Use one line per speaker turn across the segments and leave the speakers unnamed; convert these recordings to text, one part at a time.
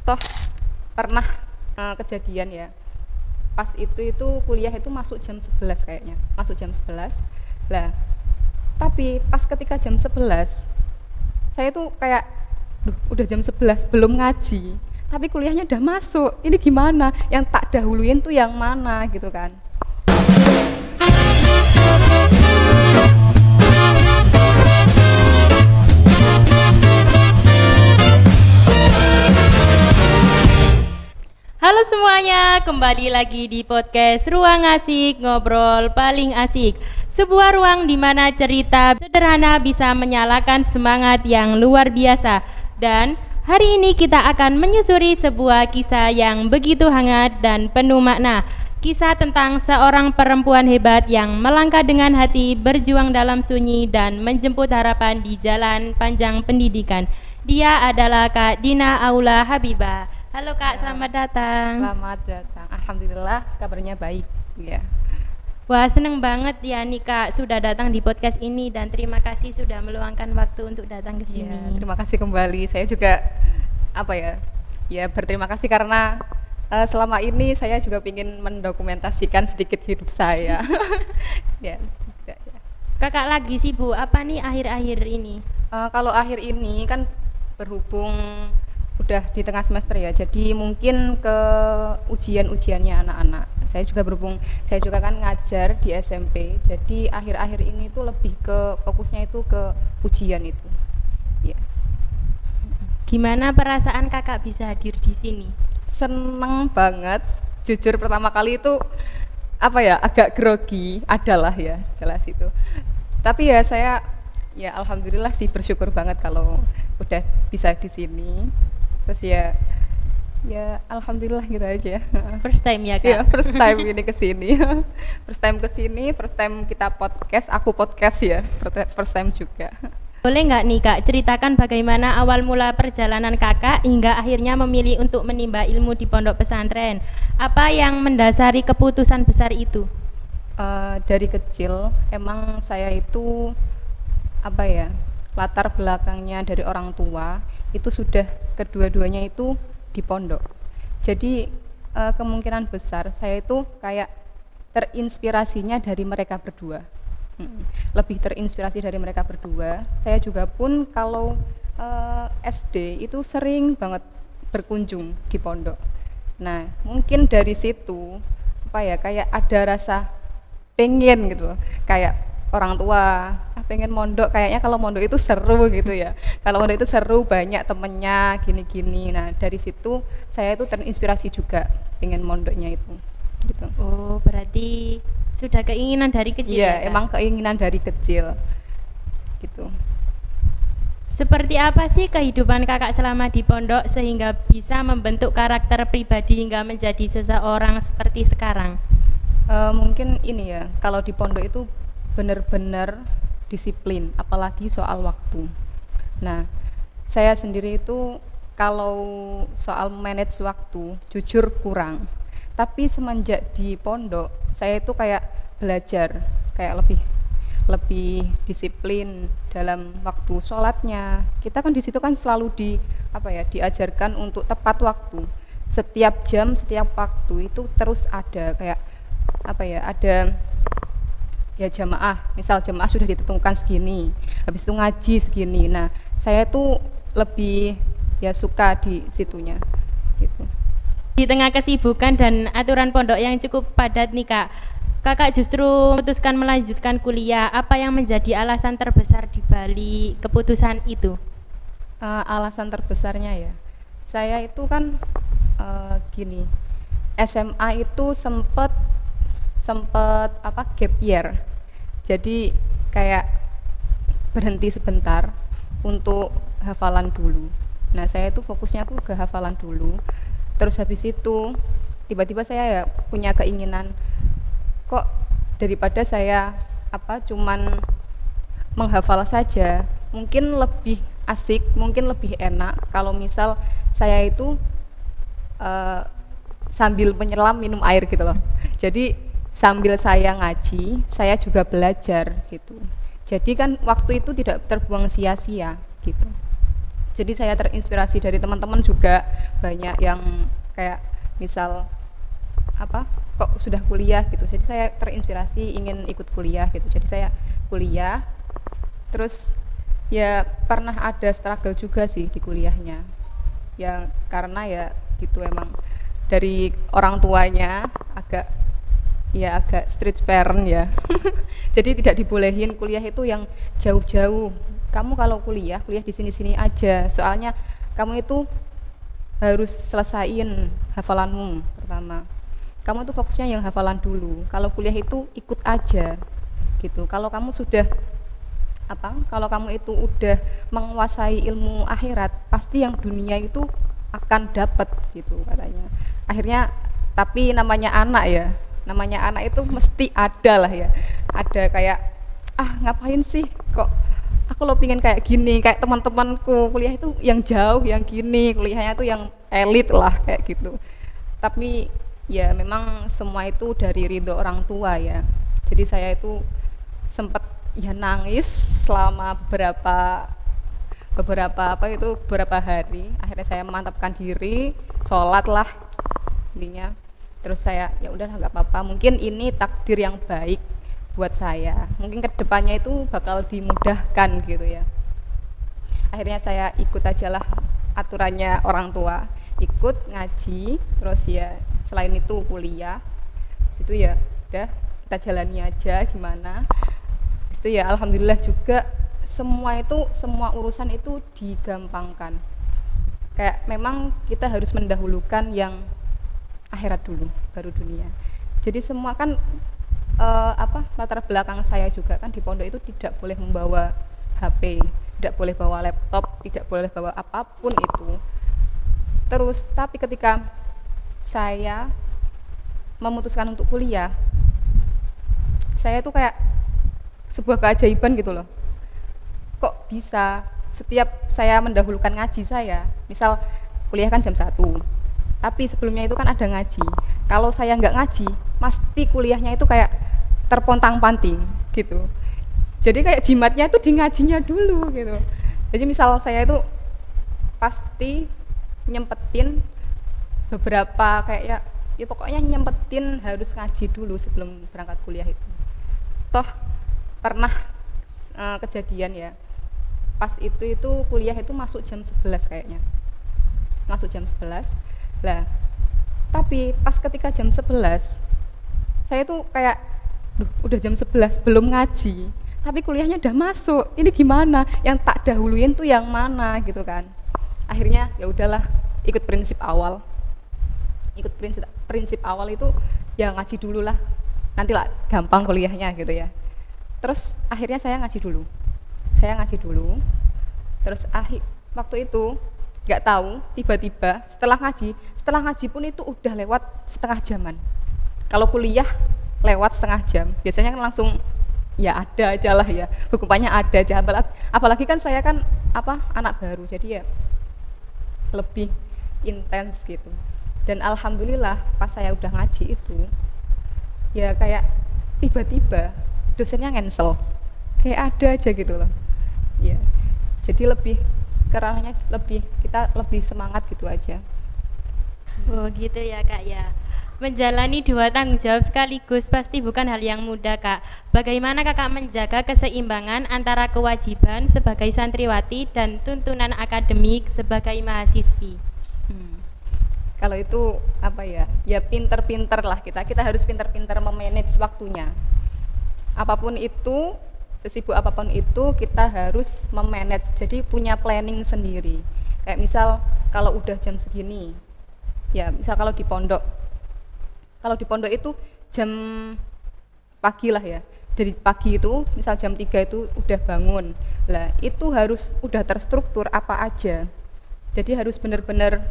toh pernah kejadian ya. Pas itu kuliah itu masuk jam 11 kayaknya. Masuk jam 11. Lah, tapi pas ketika jam 11 saya tuh kayak duh, udah jam 11 belum ngaji. Tapi kuliahnya udah masuk. Ini gimana? Yang tak dahuluin tuh yang mana gitu kan.
Halo semuanya, kembali lagi di podcast Ruang Asik, Ngobrol Paling Asik. Sebuah ruang di mana cerita sederhana bisa menyalakan semangat yang luar biasa. Dan hari ini kita akan menyusuri sebuah kisah yang begitu hangat dan penuh makna. Kisah tentang seorang perempuan hebat yang melangkah dengan hati, berjuang dalam sunyi dan menjemput harapan di jalan panjang pendidikan. Dia adalah Kak Dina Aula Habibah. Halo Kak, selamat datang.
Selamat datang. Alhamdulillah kabarnya baik ya.
Wah, seneng banget ya nih Kak sudah datang di podcast ini dan terima kasih sudah meluangkan waktu untuk datang ke sini.
Ya, terima kasih kembali. Saya juga berterima kasih karena selama ini saya juga ingin mendokumentasikan sedikit hidup saya. Ya.
Kakak lagi sibuk apa nih akhir-akhir ini?
Kalau akhir ini kan berhubung udah di tengah semester ya, jadi mungkin ke ujian-ujiannya anak-anak. Saya juga kan ngajar di SMP, jadi akhir-akhir ini tuh lebih ke fokusnya itu ke ujian itu. Ya.
Gimana perasaan kakak bisa hadir di sini?
Seneng banget, jujur pertama kali itu agak grogi, adalah ya jelas itu. Tapi ya saya alhamdulillah sih bersyukur banget kalau udah bisa di sini. Terus ya alhamdulillah gitu aja.
First time ya Kak?
Ya, first time ini kesini. First time kita podcast, aku podcast ya, first time juga.
Boleh nggak nih Kak ceritakan bagaimana awal mula perjalanan kakak hingga akhirnya memilih untuk menimba ilmu di pondok pesantren? Apa yang mendasari keputusan besar itu?
Dari kecil emang saya itu latar belakangnya dari orang tua itu sudah kedua-duanya itu di pondok. Jadi kemungkinan besar saya itu kayak terinspirasinya dari mereka berdua. Lebih terinspirasi dari mereka berdua. Saya juga pun kalau SD itu sering banget berkunjung di pondok. Nah, mungkin dari situ kayak ada rasa pengen gitu loh. Kayak orang tua pengen mondok, kayaknya kalau mondok itu seru gitu ya. Kalau mondok itu seru, banyak temennya gini-gini. Nah, dari situ saya itu terinspirasi juga pengen mondoknya itu gitu.
Oh, berarti sudah keinginan dari kecil ya?
Iya, emang keinginan dari kecil gitu.
Seperti apa sih kehidupan kakak selama di pondok sehingga bisa membentuk karakter pribadi hingga menjadi seseorang seperti sekarang?
Mungkin ini ya, kalau di pondok itu benar-benar disiplin, apalagi soal waktu. Nah, saya sendiri itu kalau soal manage waktu jujur kurang. Tapi semenjak di pondok, saya itu kayak belajar, kayak lebih disiplin dalam waktu sholatnya. Kita kan di situ kan selalu diajarkan untuk tepat waktu. Setiap jam, setiap waktu itu terus ada kayak ada ya jamaah, misal jamaah sudah ditentukan segini, habis itu ngaji segini. Nah, saya tuh lebih suka di situnya gitu.
Di tengah kesibukan dan aturan pondok yang cukup padat nih Kak, kakak justru memutuskan melanjutkan kuliah. Apa yang menjadi alasan terbesar di balik keputusan itu?
Alasan terbesarnya ya, saya itu kan gini, SMA itu sempet gap year. Jadi kayak berhenti sebentar untuk hafalan dulu. Nah, saya itu fokusnya aku ke hafalan dulu. Terus habis itu tiba-tiba saya punya keinginan, kok daripada saya cuman menghafal saja, mungkin lebih asik, mungkin lebih enak kalau misal saya itu sambil menyelam minum air gitu loh. Jadi sambil saya ngaji, saya juga belajar gitu. Jadi kan waktu itu tidak terbuang sia-sia gitu. Jadi saya terinspirasi dari teman-teman juga, banyak yang kayak misal apa kok sudah kuliah gitu, jadi saya terinspirasi ingin ikut kuliah gitu, jadi saya kuliah. Terus ya pernah ada struggle juga sih di kuliahnya, ya karena ya gitu emang dari orang tuanya agak strict parent ya. Jadi tidak dibolehin kuliah itu yang jauh-jauh, kamu kalau kuliah di sini-sini aja, soalnya kamu itu harus selesaiin hafalanmu pertama, kamu tuh fokusnya yang hafalan dulu, kalau kuliah itu ikut aja gitu. Kalau kamu itu udah menguasai ilmu akhirat, pasti yang dunia itu akan dapat gitu katanya. Akhirnya tapi namanya anak itu mesti ada lah ya, ada kayak ngapain sih kok aku lo pingin kayak gini, kayak teman-temanku kuliah itu yang jauh yang gini, kuliahnya tuh yang elit lah kayak gitu. Tapi ya memang semua itu dari ridho orang tua ya, jadi saya itu sempat ya nangis selama beberapa hari. Akhirnya saya memantapkan diri, sholat lah intinya. Terus saya ya udahlah nggak apa-apa, mungkin ini takdir yang baik buat saya, mungkin kedepannya itu bakal dimudahkan gitu ya. Akhirnya saya ikut aja lah aturannya orang tua, ikut ngaji, terus ya selain itu kuliah. Itu ya udah kita jalani aja gimana. Itu ya alhamdulillah juga semua urusan itu digampangkan. Kayak memang kita harus mendahulukan yang akhirat dulu baru dunia. Jadi semua kan latar belakang saya juga kan di pondok itu tidak boleh membawa HP, tidak boleh bawa laptop, tidak boleh bawa apapun itu. Terus tapi ketika saya memutuskan untuk kuliah, saya tuh kayak sebuah keajaiban gitu loh. Kok bisa setiap saya mendahulukan ngaji saya, misal kuliah kan jam 1, tapi sebelumnya itu kan ada ngaji. Kalau saya nggak ngaji, pasti kuliahnya itu kayak terpontang-panting gitu. Jadi kayak jimatnya itu di ngajinya dulu gitu. Jadi misal saya itu pasti nyempetin beberapa kayak ya pokoknya nyempetin harus ngaji dulu sebelum berangkat kuliah itu. Toh pernah kejadian ya, pas itu kuliah itu masuk jam 11 kayaknya, masuk jam 11 lah. Tapi pas ketika jam 11 saya tuh kayak udah jam 11 belum ngaji, tapi kuliahnya udah masuk, ini gimana, yang tak dahuluin tuh yang mana gitu kan. Akhirnya ya udahlah, ikut prinsip awal itu ya ngaji dulu lah, nanti lah gampang kuliahnya gitu ya. Terus akhirnya saya ngaji dulu, terus waktu itu nggak tahu tiba-tiba setelah ngaji pun itu udah lewat setengah jaman. Kalau kuliah lewat setengah jam biasanya kan langsung ya ada aja lah ya, hukumannya ada aja. Apalagi kan saya kan anak baru, jadi ya lebih intens gitu. Dan alhamdulillah pas saya udah ngaji itu ya kayak tiba-tiba dosennya cancel, kayak ada aja gitu loh ya. Jadi kita lebih semangat gitu aja.
Oh gitu ya Kak ya. Menjalani 2 tanggung jawab sekaligus pasti bukan hal yang mudah Kak. Bagaimana Kakak menjaga keseimbangan antara kewajiban sebagai santriwati dan tuntunan akademik sebagai mahasiswi?
Kalau itu ya pinter-pinter lah kita harus pinter-pinter memanage waktunya. Apapun itu, sesibuk apapun itu kita harus memanage, jadi punya planning sendiri. Kayak misal kalau udah jam segini, ya misal kalau di pondok itu jam pagi lah ya, dari pagi itu misal jam 3 itu udah bangun lah, itu harus udah terstruktur apa aja, jadi harus benar-benar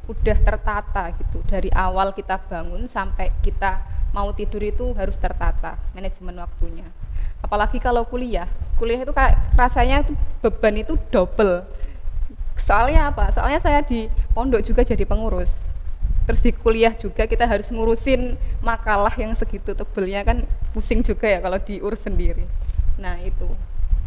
udah tertata gitu, dari awal kita bangun sampai kita mau tidur itu harus tertata manajemen waktunya. Apalagi kalau kuliah itu kayak rasanya itu beban itu double. Soalnya saya di pondok juga jadi pengurus, terus di kuliah juga kita harus ngurusin makalah yang segitu tebelnya, kan pusing juga ya kalau diurus sendiri. Nah itu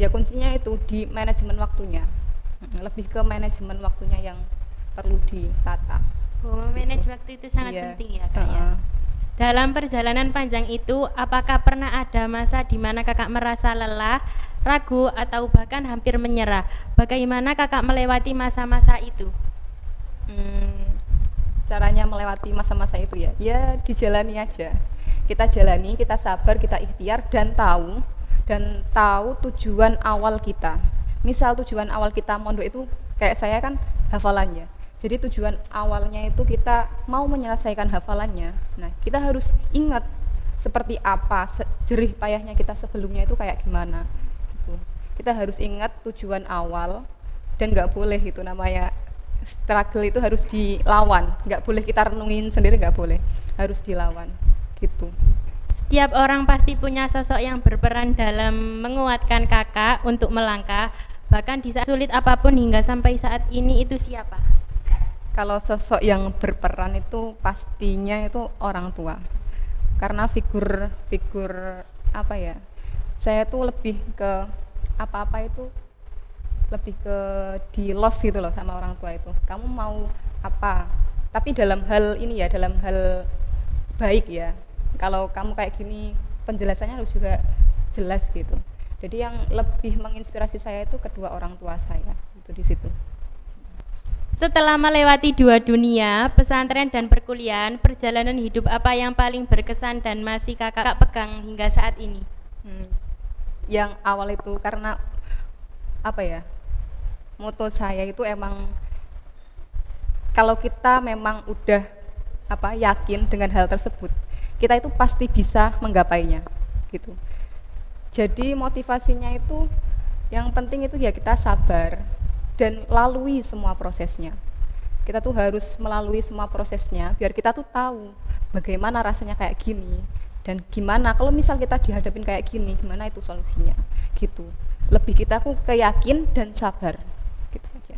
ya kuncinya itu di manajemen waktunya. Lebih ke manajemen waktunya yang perlu ditata.
Oh, manage waktu itu sangat
Iya.
penting ya Kak ya. Dalam perjalanan panjang itu, apakah pernah ada masa di mana Kakak merasa lelah, ragu, atau bahkan hampir menyerah? Bagaimana Kakak melewati masa-masa itu?
Caranya melewati masa-masa itu ya dijalani aja. Kita jalani, kita sabar, kita ikhtiar dan tahu tujuan awal kita. Misal tujuan awal kita mondok itu kayak saya kan hafalannya. Jadi tujuan awalnya itu kita mau menyelesaikan hafalannya. Nah, kita harus ingat seperti apa jerih payahnya kita sebelumnya itu kayak gimana gitu. Kita harus ingat tujuan awal dan nggak boleh itu namanya struggle itu harus dilawan, nggak boleh kita renungin sendiri, nggak boleh, harus dilawan gitu.
Setiap orang pasti punya sosok yang berperan dalam menguatkan Kakak untuk melangkah, bahkan di saat sulit apapun hingga sampai saat ini, itu siapa?
Kalau sosok yang berperan itu pastinya itu orang tua, karena figur apa ya, saya tuh lebih ke apa-apa itu lebih ke di loss gitu loh sama orang tua itu. Kamu mau apa? Tapi dalam hal ini ya, dalam hal baik ya. Kalau kamu kayak gini, penjelasannya harus juga jelas gitu. Jadi yang lebih menginspirasi saya itu kedua orang tua saya itu di situ.
Setelah melewati 2 dunia, pesantren dan perkuliahan, perjalanan hidup apa yang paling berkesan dan masih Kakak pegang hingga saat ini?
Yang awal itu karena apa ya, moto saya itu emang kalau kita memang udah yakin dengan hal tersebut, kita itu pasti bisa menggapainya gitu. Jadi motivasinya itu yang penting itu ya kita sabar dan lalui semua prosesnya. Kita tuh harus melalui semua prosesnya biar kita tuh tahu bagaimana rasanya kayak gini dan gimana kalau misal kita dihadapin kayak gini, gimana itu solusinya gitu. Lebih kita tuh keyakin dan sabar gitu aja.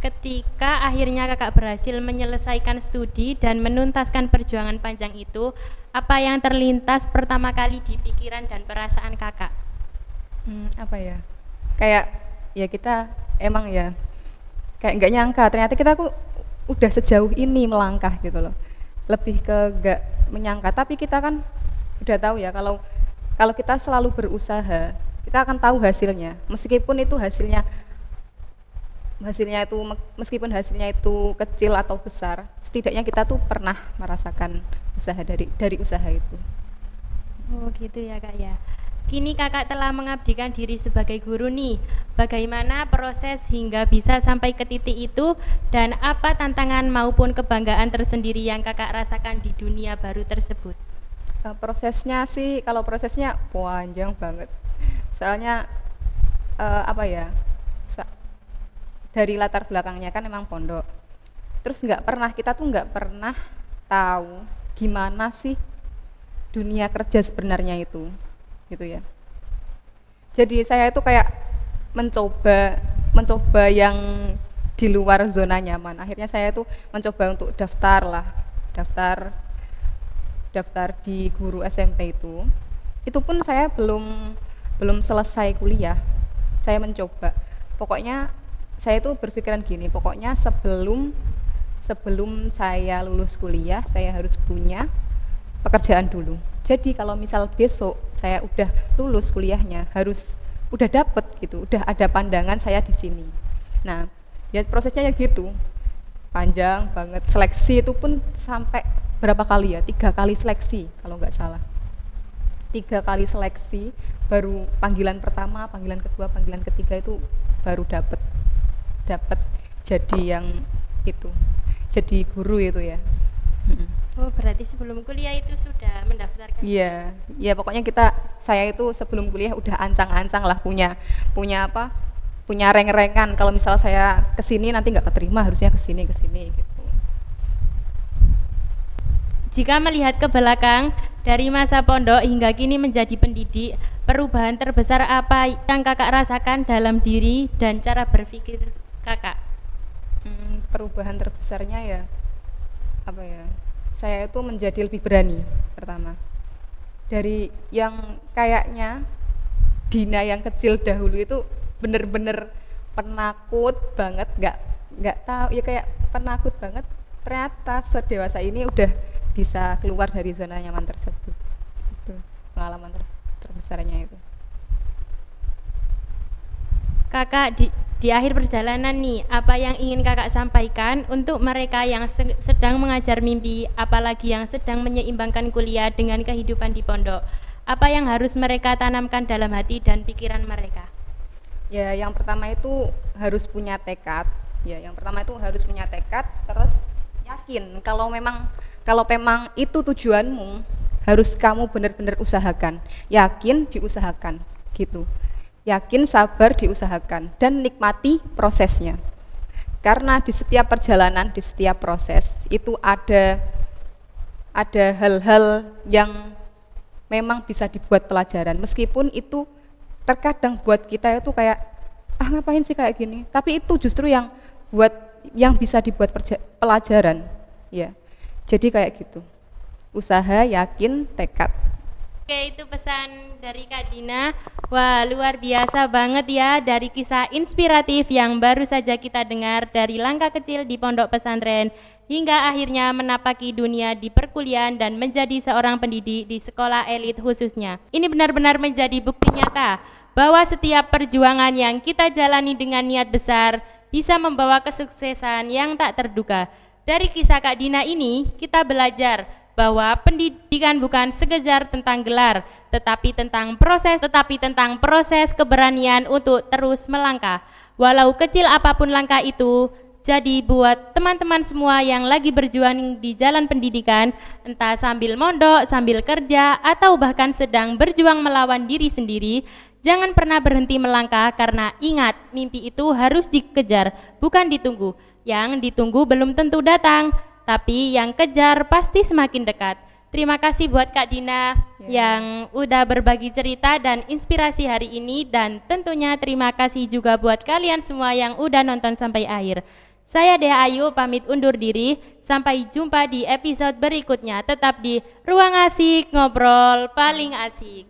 Ketika akhirnya Kakak berhasil menyelesaikan studi dan menuntaskan perjuangan panjang itu, apa yang terlintas pertama kali di pikiran dan perasaan Kakak?
Apa ya? Kayak ya kita emang ya kayak nggak nyangka ternyata kita udah sejauh ini melangkah gitu loh. Lebih ke nggak menyangka, tapi kita kan udah tahu ya kalau kita selalu berusaha, kita akan tahu hasilnya. Meskipun hasilnya itu kecil atau besar, setidaknya kita tuh pernah merasakan usaha dari usaha itu.
Oh gitu ya Kak ya. Kini Kakak telah mengabdikan diri sebagai guru nih. Bagaimana proses hingga bisa sampai ke titik itu dan apa tantangan maupun kebanggaan tersendiri yang Kakak rasakan di dunia baru tersebut?
Prosesnya sih, kalau prosesnya panjang banget. Soalnya dari latar belakangnya kan emang pondok. Terus kita tuh nggak pernah tahu gimana sih dunia kerja sebenarnya itu. Gitu ya. Jadi saya itu kayak mencoba yang di luar zona nyaman. Akhirnya saya itu mencoba untuk daftar di guru SMP itu. Itu pun saya belum selesai kuliah. Saya mencoba. Pokoknya saya itu berpikiran gini, pokoknya sebelum saya lulus kuliah, saya harus punya pekerjaan dulu. Jadi kalau misal besok saya udah lulus kuliahnya, harus udah dapet gitu, udah ada pandangan saya di sini. Nah, ya prosesnya ya gitu, panjang banget. Seleksi itu pun sampai berapa kali ya? 3 kali seleksi kalau nggak salah. 3 kali seleksi, baru panggilan pertama, panggilan kedua, panggilan ketiga itu baru dapet jadi yang itu, jadi guru itu ya.
Oh berarti sebelum kuliah itu sudah mendaftarkan?
Iya, ya pokoknya saya itu sebelum kuliah udah ancang-ancang lah punya reng-rengan. Kalau misal saya kesini nanti nggak keterima, harusnya kesini gitu.
Jika melihat ke belakang dari masa pondok hingga kini menjadi pendidik, perubahan terbesar apa yang Kakak rasakan dalam diri dan cara berpikir Kakak?
Perubahan terbesarnya ya saya itu menjadi lebih berani. Pertama, dari yang kayaknya Dina yang kecil dahulu itu bener-bener penakut banget, nggak tahu ya, kayak penakut banget. Ternyata sedewasa ini udah bisa keluar dari zona nyaman tersebut. Itu pengalaman terbesarnya itu.
Kakak di akhir perjalanan nih, apa yang ingin kakak sampaikan untuk mereka yang sedang mengajar mimpi, apalagi yang sedang menyeimbangkan kuliah dengan kehidupan di pondok? Apa yang harus mereka tanamkan dalam hati dan pikiran mereka?
Ya, yang pertama itu harus punya tekad. Terus yakin kalau memang itu tujuanmu, harus kamu benar-benar usahakan. Yakin, diusahakan gitu. Yakin, sabar, diusahakan, dan nikmati prosesnya. Karena di setiap perjalanan, di setiap proses itu ada hal-hal yang memang bisa dibuat pelajaran, meskipun itu terkadang buat kita itu kayak ngapain sih kayak gini, tapi itu justru yang bisa dibuat pelajaran ya. Jadi kayak gitu, usaha, yakin, tekad.
Oke, itu pesan dari Kak Dina. Wah, luar biasa banget ya dari kisah inspiratif yang baru saja kita dengar dari langkah kecil di pondok pesantren hingga akhirnya menapaki dunia di perkuliahan dan menjadi seorang pendidik di sekolah elit khususnya. Ini benar-benar menjadi bukti nyata bahwa setiap perjuangan yang kita jalani dengan niat besar bisa membawa kesuksesan yang tak terduga. Dari kisah Kak Dina ini, kita belajar bahwa pendidikan bukan sekedar tentang gelar, tetapi tentang proses keberanian untuk terus melangkah. Walau kecil apapun langkah itu, jadi buat teman-teman semua yang lagi berjuang di jalan pendidikan, entah sambil mondok, sambil kerja, atau bahkan sedang berjuang melawan diri sendiri, jangan pernah berhenti melangkah karena ingat, mimpi itu harus dikejar, bukan ditunggu. Yang ditunggu belum tentu datang, tapi yang kejar pasti semakin dekat. Terima kasih buat Kak Dina yang udah berbagi cerita dan inspirasi hari ini, dan tentunya terima kasih juga buat kalian semua yang udah nonton sampai akhir. Saya Dea Ayu pamit undur diri, sampai jumpa di episode berikutnya. Tetap di Ruang Asik, ngobrol paling asik.